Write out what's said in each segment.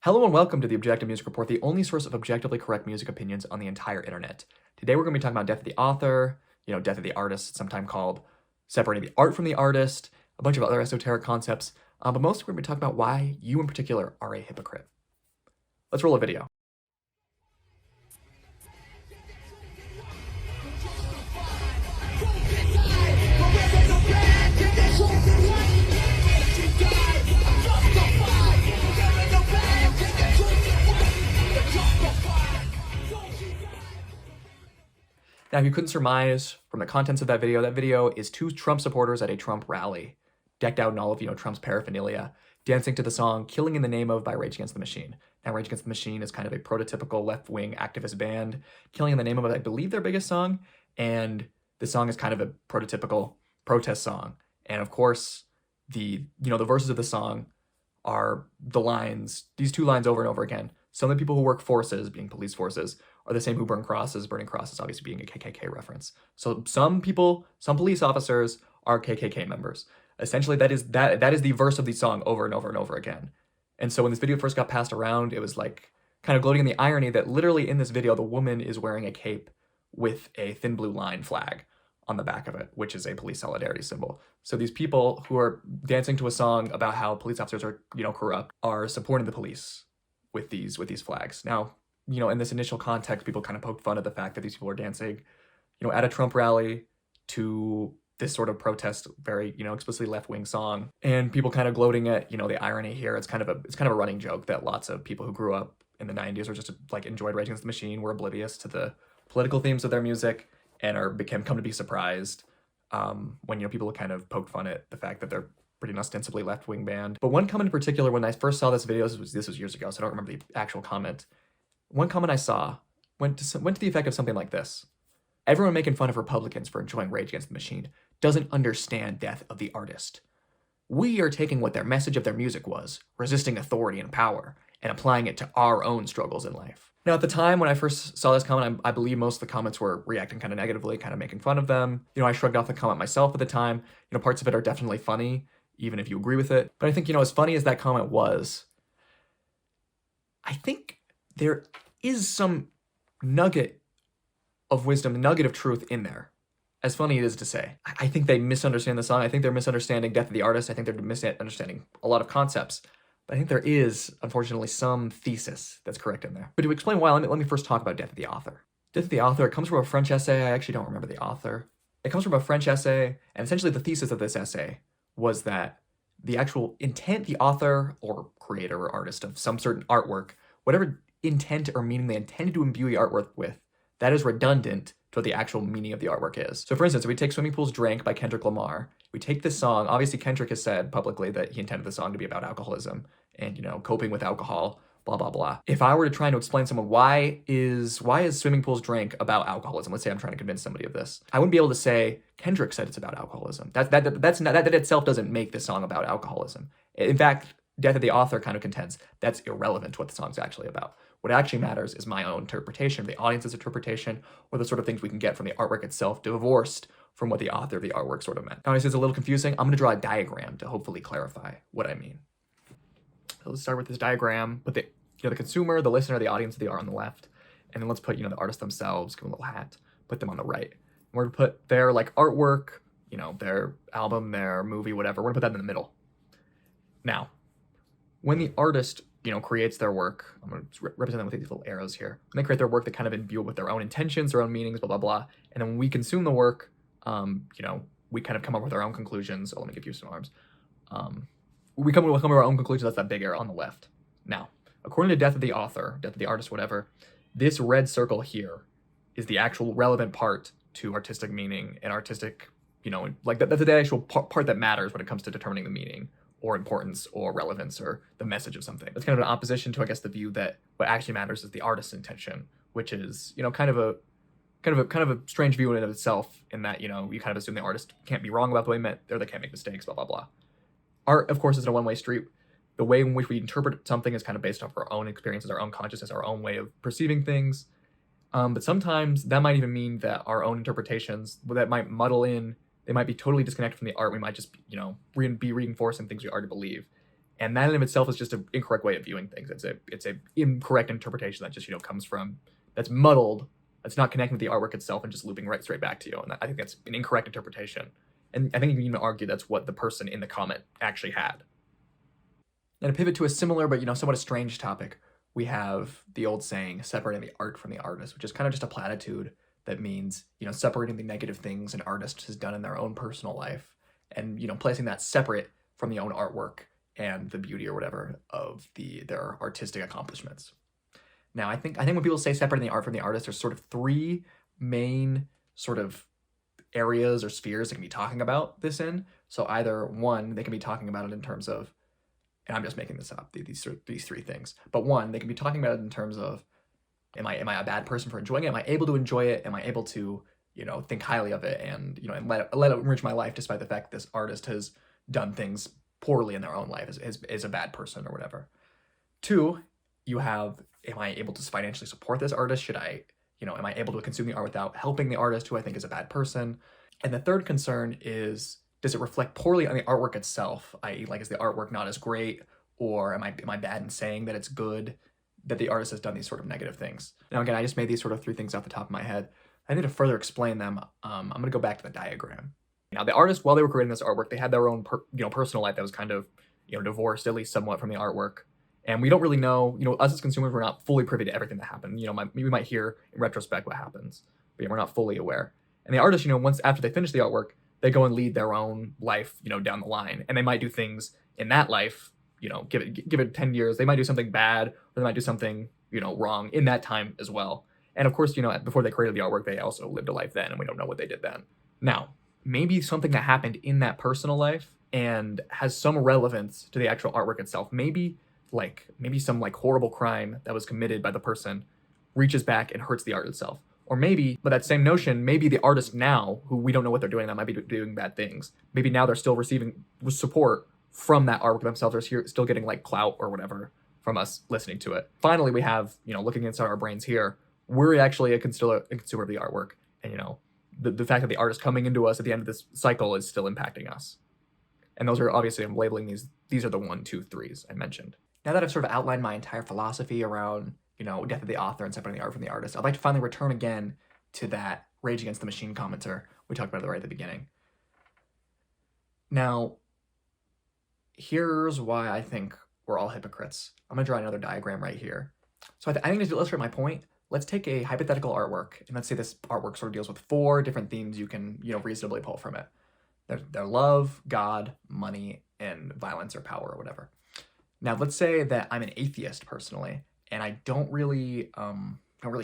Hello and welcome to the Objective Music Report, the only source of objectively correct music opinions on the entire internet. Today we're going to be talking about death of the author, death of the artist, sometimes called separating the art from the artist, a bunch of other esoteric concepts, but mostly we're going to be talking about why you in particular are a hypocrite. Let's roll a video. Now, if you couldn't surmise from the contents of that video is two Trump supporters at a Trump rally, decked out in all of, Trump's paraphernalia, dancing to the song Killing in the Name of by Rage Against the Machine. Now, Rage Against the Machine is kind of a prototypical left-wing activist band. Killing in the Name of, I believe, their biggest song, and the song is kind of a prototypical protest song. And of course, the verses of the song are these two lines over and over again. Some of the people who work forces, being police forces, are the same who burn crosses, burning crosses obviously being a KKK reference. So some police officers are KKK members. Essentially, that is the verse of the song over and over and over again. And so when this video first got passed around, it was like kind of gloating in the irony that literally in this video, the woman is wearing a cape with a thin blue line flag on the back of it, which is a police solidarity symbol. So these people who are dancing to a song about how police officers are, corrupt, are supporting the police with these flags. Now, in this initial context, people kind of poked fun at the fact that these people are dancing, at a Trump rally to this sort of protest, very, explicitly left-wing song, and people kind of gloating at, the irony here. It's kind of a running joke that lots of people who grew up in the 90s or just like enjoyed Rage Against the Machine were oblivious to the political themes of their music and come to be surprised when people kind of poked fun at the fact that they're pretty ostensibly left-wing band. But one comment in particular, when I first saw this video, this was years ago, so I don't remember the actual comment. One comment I saw went to the effect of something like this: everyone making fun of Republicans for enjoying Rage Against the Machine doesn't understand death of the artist. We are taking what their message of their music was, resisting authority and power, and applying it to our own struggles in life. Now, at the time when I first saw this comment, I believe most of the comments were reacting kind of negatively, kind of making fun of them. I shrugged off the comment myself at the time. Parts of it are definitely funny, even if you agree with it. But I think, as funny as that comment was, I think there is some nugget of wisdom, nugget of truth in there. As funny it is to say. I think they misunderstand the song. I think they're misunderstanding death of the artist. I think they're misunderstanding a lot of concepts. But I think there is, unfortunately, some thesis that's correct in there. But to explain why, let me first talk about death of the author. Death of the author, it comes from a French essay. I actually don't remember the author. It comes from a French essay, and essentially the thesis of this essay was that the actual intent the author or creator or artist of some certain artwork, whatever intent or meaning they intended to imbue the artwork with, that is redundant to what the actual meaning of the artwork is. So for instance, if we take Swimming Pools Drank by Kendrick Lamar, we take this song, obviously Kendrick has said publicly that he intended the song to be about alcoholism and, coping with alcohol, blah, blah, blah. If I were to try to explain to someone why is Swimming Pools Drank about alcoholism, let's say I'm trying to convince somebody of this, I wouldn't be able to say Kendrick said it's about alcoholism. That itself doesn't make the song about alcoholism. In fact, Death of the author kind of contends that's irrelevant to what the song's actually about. What actually matters is my own interpretation, the audience's interpretation, or the sort of things we can get from the artwork itself, divorced from what the author of the artwork sort of meant. Now, this is a little confusing. I'm going to draw a diagram to hopefully clarify what I mean. So let's start with this diagram. Put the consumer, the listener, the audience of the art on the left, and then let's put the artist themselves, give them a little hat, put them on the right. And we're going to put their artwork, their album, their movie, whatever. We're going to put that in the middle. Now, when the artist, creates their work, I'm going to represent them with these little arrows here. When they create their work, they kind of imbue it with their own intentions, their own meanings, blah, blah, blah. And then when we consume the work, we kind of come up with our own conclusions. Oh, let me give you some arms. We come up with our own conclusions. That's that big arrow on the left. Now, according to death of the author, death of the artist, whatever, this red circle here is the actual relevant part to artistic meaning and artistic, that's the actual part that matters when it comes to determining the meaning or importance or relevance or the message of something. That's kind of an opposition to, I guess, the view that what actually matters is the artist's intention, which is, kind of a strange view in and of itself, in that, you kind of assume the artist can't be wrong about the way he meant, or they can't make mistakes, blah, blah, blah. Art, of course, isn't a one-way street. The way in which we interpret something is kind of based off our own experiences, our own consciousness, our own way of perceiving things. But sometimes that might even mean that our own interpretations, that might muddle in, they might be totally disconnected from the art. We might just, be reinforcing things we already believe. And that in of itself is just an incorrect way of viewing things. It's a incorrect interpretation that just, comes from, that's muddled, that's not connecting with the artwork itself and just looping right straight back to you. And I think that's an incorrect interpretation. And I think you can even argue that's what the person in the comment actually had. And to pivot to a similar but, somewhat a strange topic, we have the old saying, separating the art from the artist, which is kind of just a platitude that means, separating the negative things an artist has done in their own personal life and, placing that separate from the own artwork and the beauty or whatever of their artistic accomplishments. Now, I think when people say separating the art from the artist, there's sort of three main sort of areas or spheres they can be talking about this in. So either one, they can be talking about it in terms of, and I'm just making this up, these three things. But one, they can be talking about it in terms of, am I a bad person for enjoying it? Am I able to enjoy it? Am I able to, think highly of it and, and let it enrich my life despite the fact this artist has done things poorly in their own life, is a bad person or whatever. Two, you have, am I able to financially support this artist? Should I, am I able to consume the art without helping the artist who I think is a bad person? And the third concern is, does it reflect poorly on the artwork itself? I.e., is the artwork not as great, or am I bad in saying that it's good, that the artist has done these sort of negative things? Now, again, I just made these sort of three things off the top of my head. I need to further explain them. I'm going to go back to the diagram. Now, the artists, while they were creating this artwork, they had their own, personal life that was kind of, divorced at least somewhat from the artwork. And we don't really know, us as consumers, we're not fully privy to everything that happened. We might hear in retrospect what happens, but we're not fully aware. And the artists, once after they finish the artwork, they go and lead their own life, down the line. And they might do things in that life, give it 10 years. They might do something bad, or they might do something, wrong in that time as well. And of course, before they created the artwork, they also lived a life then, and we don't know what they did then. Now, maybe something that happened in that personal life and has some relevance to the actual artwork itself. Maybe some horrible crime that was committed by the person reaches back and hurts the art itself. Or maybe, but that same notion, maybe the artist now, who we don't know what they're doing, that might be doing bad things, maybe now they're still receiving support from that artwork themselves, they're still getting clout or whatever from us listening to it. Finally, we have, looking inside our brains here, we're actually still a consumer of the artwork. And, the fact that the artist coming into us at the end of this cycle is still impacting us. And those are obviously, I'm labeling these are the 1, 2, 3s I mentioned. Now that I've sort of outlined my entire philosophy around, death of the author and separating the art from the artist, I'd like to finally return again to that Rage Against the Machine commenter we talked about right at the beginning. Now, here's why I think we're all hypocrites. I'm going to draw another diagram right here. So I think to illustrate my point, let's take a hypothetical artwork, and let's say this artwork sort of deals with 4 different themes you can, reasonably pull from it. They're love, God, money, and violence or power or whatever. Now, let's say that I'm an atheist personally, and I don't really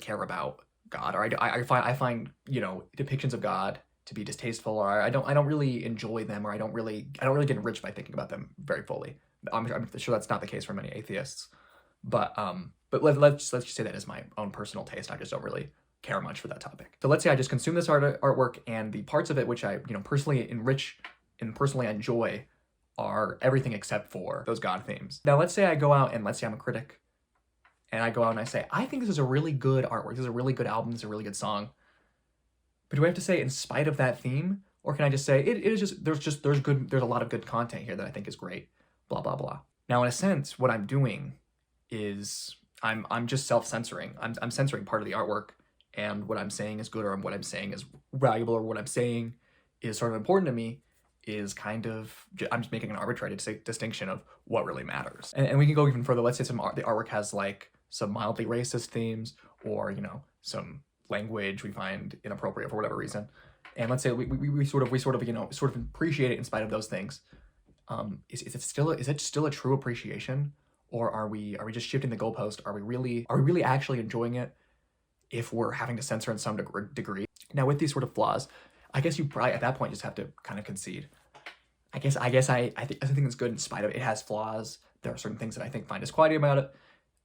care about God, or I find depictions of God to be distasteful, or I don't really enjoy them, or I don't really get enriched by thinking about them very fully. I'm sure that's not the case for many atheists, but let's just say that is my own personal taste. I just don't really care much for that topic. So let's say I just consume this artwork, and the parts of it which I personally enrich and personally enjoy are everything except for those God themes. Now let's say I go out and let's say I'm a critic, and I go out and I say, I think this is a really good artwork, this is a really good album, this is a really good song. But do I have to say in spite of that theme? Or can I just say it is just there's a lot of good content here that I think is great, blah blah blah. Now in a sense, what I'm doing is I'm just self-censoring. I'm censoring part of the artwork, and what I'm saying is good, or what I'm saying is valuable, or what I'm saying is sort of important to me is kind of, I'm just making an arbitrary distinction of what really matters. And we can go even further. Let's say the artwork has some mildly racist themes, or some language we find inappropriate for whatever reason. And let's say we sort of appreciate it in spite of those things. Is it still a true appreciation, or are we just shifting the goalpost? Are we really actually enjoying it if we're having to censor in some degree? Now with these sort of flaws, I guess you probably at that point just have to kind of concede. I think it's good in spite of it. It has flaws. There are certain things that I think find disquieting about it.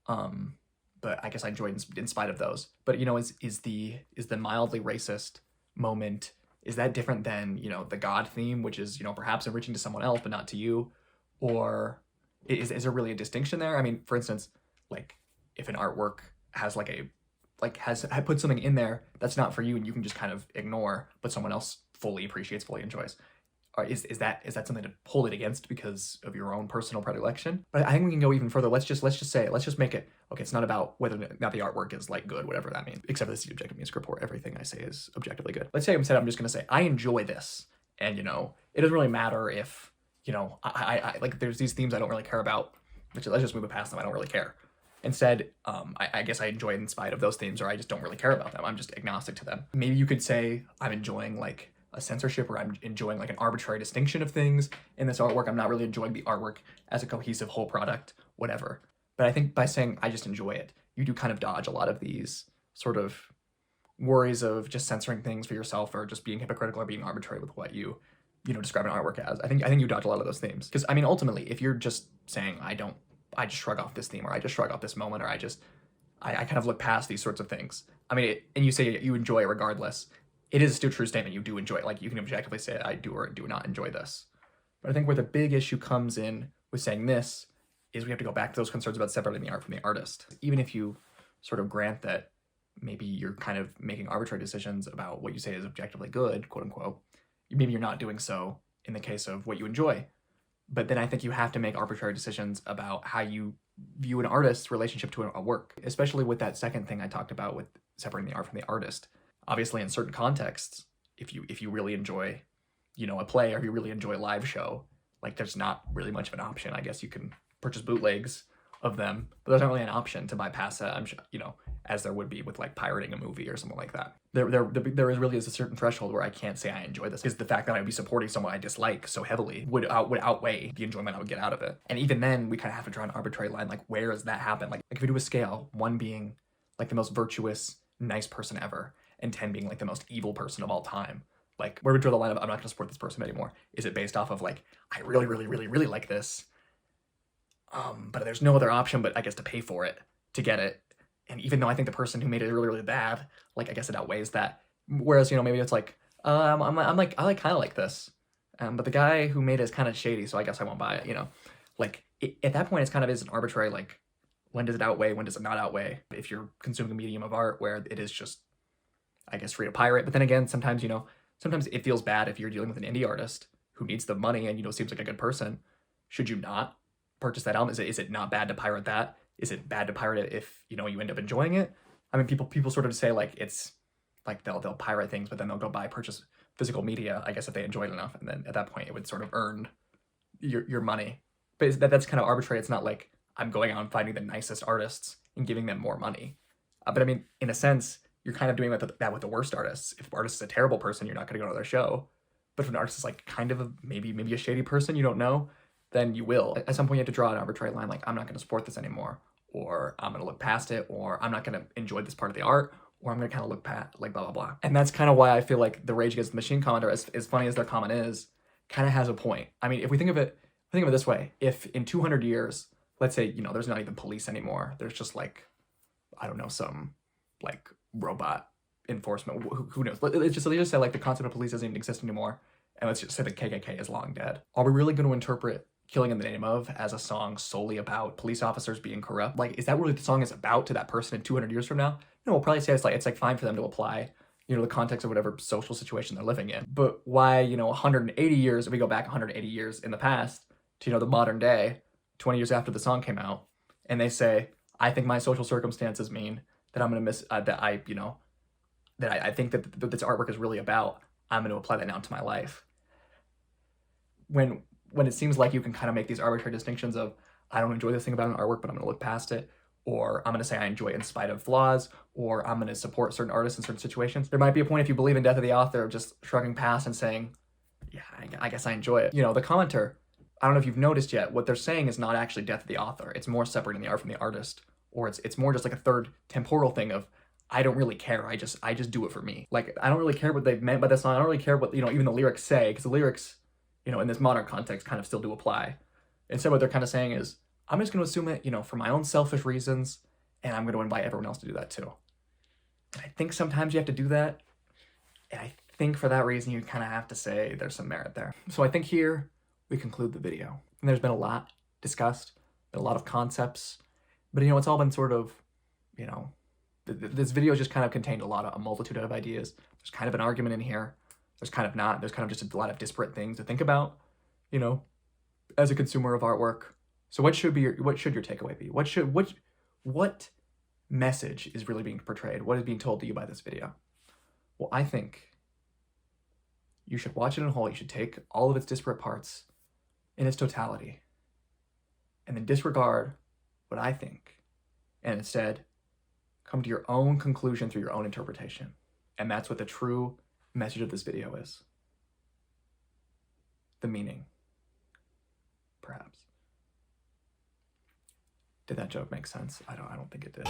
But I guess I enjoy it in spite of those. But is the mildly racist moment, is that different than the God theme, which is perhaps enriching to someone else but not to you? Or is there really a distinction there? I mean, for instance, if an artwork has I put something in there that's not for you and you can just kind of ignore, but someone else fully appreciates, fully enjoys. or is that something to hold it against because of your own personal predilection? But I think we can go even further. Let's just make it, okay, it's not about whether or not the artwork is like good, whatever that means, except for this is the objective music report. Everything I say is objectively good. Let's say instead I'm just going to say, I enjoy this. And, it doesn't really matter if, I like, there's these themes I don't really care about, which let's just move it past them. I don't really care. Instead, I guess I enjoy it in spite of those themes, or I just don't really care about them. I'm just agnostic to them. Maybe you could say I'm enjoying like a censorship, or I'm enjoying like an arbitrary distinction of things in this artwork. I'm not really enjoying the artwork as a cohesive whole product, whatever. But I think by saying I just enjoy it, you do kind of dodge a lot of these sort of worries of just censoring things for yourself, or just being hypocritical or being arbitrary with what you describe an artwork as. I think you dodge a lot of those themes. Because I mean, ultimately, if you're just saying I just shrug off this theme, or I just shrug off this moment, or I kind of look past these sorts of things. I mean, and you say you enjoy it regardless, it is still a true statement. You do enjoy it. Like, you can objectively say, I do or do not enjoy this. But I think where the big issue comes in with saying this is we have to go back to those concerns about separating the art from the artist. Even if you sort of grant that maybe you're kind of making arbitrary decisions about what you say is objectively good, quote unquote, maybe you're not doing so in the case of what you enjoy. But then I think you have to make arbitrary decisions about how you view an artist's relationship to a work, especially with that second thing I talked about with separating the art from the artist. Obviously, in certain contexts, if you really enjoy, a play, or if you really enjoy a live show, like, there's not really much of an option. I guess you can purchase bootlegs of them, but there's not really an option to bypass that, I'm sure, as there would be with like pirating a movie or something like that. There really is a certain threshold where I can't say I enjoy this, because the fact that I would be supporting someone I dislike so heavily would outweigh the enjoyment I would get out of it. And even then, we kind of have to draw an arbitrary line, like, where does that happen? Like if we do a scale, 1 being like the most virtuous, nice person ever, and 10 being like the most evil person of all time, like, where would we draw the line of I'm not going to support this person anymore? Is it based off of like, I really, really, really, really like this, but there's no other option but I guess to pay for it to get it? And even though I think the person who made it really, really bad, like, I guess it outweighs that. Whereas, maybe it's like, I kind of like this, but the guy who made it is kind of shady, so I guess I won't buy it, Like, at that point, it's kind of is an arbitrary, like, when does it outweigh, when does it not outweigh? If you're consuming a medium of art where it is just, I guess, free to pirate. But then again, sometimes, sometimes it feels bad if you're dealing with an indie artist who needs the money and, seems like a good person. Should you not purchase that album? Is it not bad to pirate that? Is it bad to pirate it if, you end up enjoying it? I mean, people sort of say, like, it's like they'll pirate things, but then they'll go purchase physical media, I guess, if they enjoy it enough. And then at that point, it would sort of earn your money. But that's kind of arbitrary. It's not like I'm going out and finding the nicest artists and giving them more money. But I mean, in a sense, you're kind of doing that with the worst artists. If the artist is a terrible person, you're not going to go to their show. But if an artist is like kind of maybe a shady person you don't know, then you will. At some point, you have to draw an arbitrary line, like, I'm not going to support this anymore, or I'm going to look past it, or I'm not going to enjoy this part of the art, or I'm going to kind of look past, like, blah, blah, blah. And that's kind of why I feel like the Rage Against the Machine commenter, as funny as their comment is, kind of has a point. I mean, if we think of it this way, if in 200 years, let's say, there's not even police anymore, there's just like, I don't know, some like robot enforcement, who knows? Let's just say like the concept of police doesn't even exist anymore, and let's just say the KKK is long dead. Are we really going to interpret Killing in the Name of as a song solely about police officers being corrupt? Like, is that what the song is about to that person in 200 years from now? No, we'll probably say it's like fine for them to apply, the context of whatever social situation they're living in. But why, 180 years, if we go back 180 years in the past to, the modern day, 20 years after the song came out, and they say, I think my social circumstances mean that I'm going to miss, that I think that this artwork is really about, I'm going to apply that now to my life. When it seems like you can kind of make these arbitrary distinctions of, I don't enjoy this thing about an artwork, but I'm going to look past it, or I'm going to say I enjoy it in spite of flaws, or I'm going to support certain artists in certain situations. There might be a point, if you believe in death of the author, of just shrugging past and saying, yeah, I guess I enjoy it. The commenter, I don't know if you've noticed yet, what they're saying is not actually death of the author. It's more separating the art from the artist, or it's more just like a third temporal thing of, I don't really care. I just do it for me. Like, I don't really care what they've meant by the song. I don't really care what, even the lyrics say, because the lyrics, in this modern context kind of still do apply. Instead, what they're kind of saying is, I'm just going to assume it, for my own selfish reasons, and I'm going to invite everyone else to do that too. And I think sometimes you have to do that, and I think for that reason, you kind of have to say there's some merit there. So I think here we conclude the video. And there's been a lot discussed, been a lot of concepts, but it's all been sort of, this video just kind of contained a multitude of ideas. There's kind of an argument in here. there's kind of not. There's kind of just a lot of disparate things to think about, you know, as a consumer of artwork. So what should your takeaway be? What message is really being portrayed? What is being told to you by this video? Well, I think you should watch it in whole. You should take all of its disparate parts in its totality and then disregard what I think and instead come to your own conclusion through your own interpretation. And that's what the true message of this video is. The meaning, perhaps. Did that joke make sense? I don't think it did.